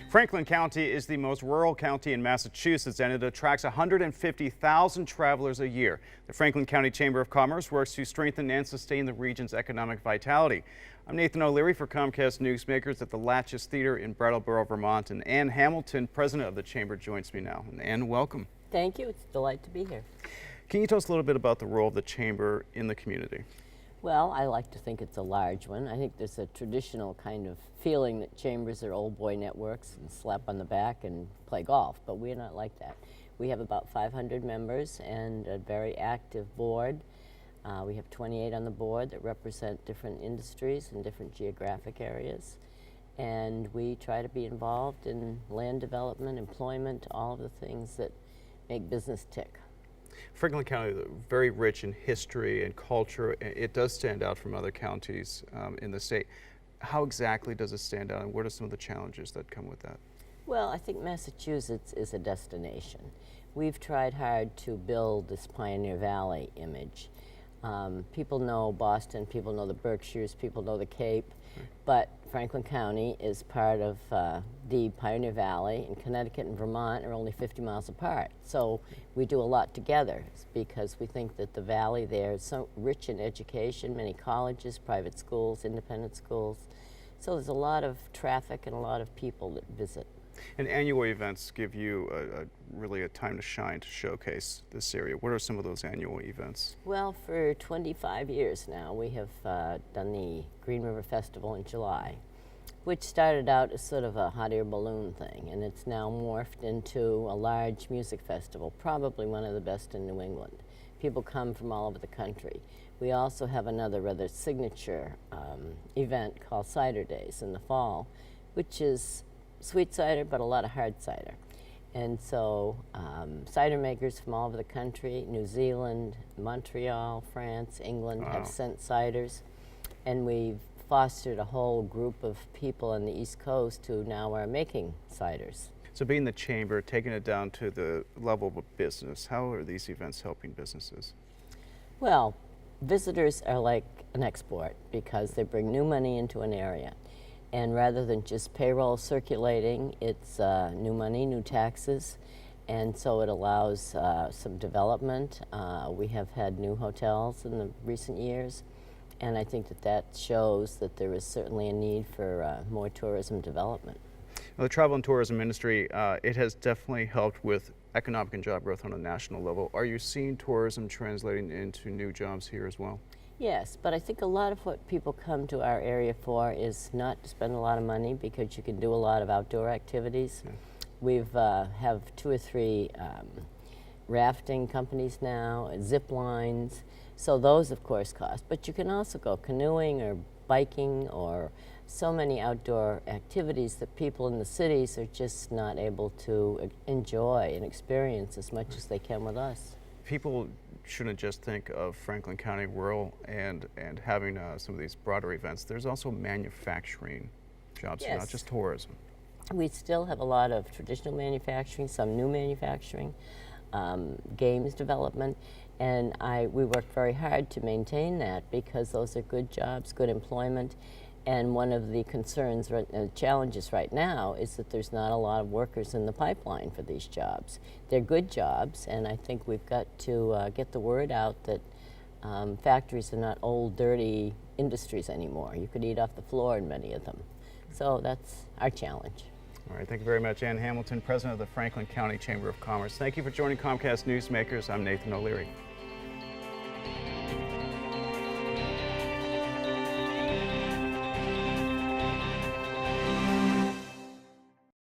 Franklin County is the most rural county in Massachusetts, and it attracts 150,000 travelers a year. The Franklin County Chamber of Commerce works to strengthen and sustain the region's economic vitality. I'm Nathan O'Leary for Comcast Newsmakers at the Latches Theater in Brattleboro, Vermont, and Ann Hamilton, president of the chamber, joins me now. And Ann, welcome. Thank you. It's a delight to be here. Can you tell us a little bit about the role of the chamber in the community? Well, I like to think it's a large one. I think there's a traditional kind of feeling that chambers are old boy networks and slap on the back and play golf, but we're not like that. We have about 500 members and a very active board. We have 28 on the board that represent different industries and different geographic areas. And we try to be involved in land development, employment, all of the things that make business tick. Franklin County is very rich in history and culture. It does stand out from other counties in the state. How exactly does it stand out, and what are some of the challenges that come with that? Well, I think Massachusetts is a destination. We've tried hard to build this Pioneer Valley image. People know Boston, people know the Berkshires, people know the Cape, but Franklin County is part of the Pioneer Valley, and Connecticut and Vermont are only 50 miles apart. So we do a lot together because we think that the valley there is so rich in education, many colleges, private schools, independent schools. So there's a lot of traffic and a lot of people that visit. And annual events give you really a time to shine, to showcase this area. What are some of those annual events? Well, for 25 years now, we have done the Green River Festival in July, which started out as sort of a hot air balloon thing, and it's now morphed into a large music festival, probably one of the best in New England. People come from all over the country. We also have another rather signature event called Cider Days in the fall, which is sweet cider, but a lot of hard cider. And so cider makers from all over the country, New Zealand, Montreal, France, England, have sent ciders. And we've fostered a whole group of people on the East Coast who now are making ciders. So being the chamber, taking it down to the level of a business, how are these events helping businesses? Well, visitors are like an export because they bring new money into an area. And rather than just payroll circulating, it's new money, new taxes, and so it allows some development. We have had new hotels in the recent years, and I think that that shows that there is certainly a need for more tourism development. Well, the travel and tourism industry, it has definitely helped with economic and job growth on a national level. Are you seeing tourism translating into new jobs here as well? Yes, but I think a lot of what people come to our area for is not to spend a lot of money because you can do a lot of outdoor activities. Yeah. We've have 2 or 3 rafting companies now, zip lines, so those of course cost. But you can also go canoeing or biking or so many outdoor activities that people in the cities are just not able to enjoy and experience as much as they can with us. People shouldn't just think of Franklin County rural and having some of these broader events. There's also manufacturing jobs, yes. Not just tourism. We still have a lot of traditional manufacturing, some new manufacturing, games development, and we work very hard to that because those are good jobs, good employment. And one of the concerns, challenges right now is that there's not a lot of workers in the pipeline for these jobs. They're good jobs, and I think we've got to get the word out that factories are not old, dirty industries anymore. You could eat off the floor in many of them. So that's our challenge. All right, thank you very much, Ann Hamilton, president of the Franklin County Chamber of Commerce. Thank you for joining Comcast Newsmakers. I'm Nathan O'Leary.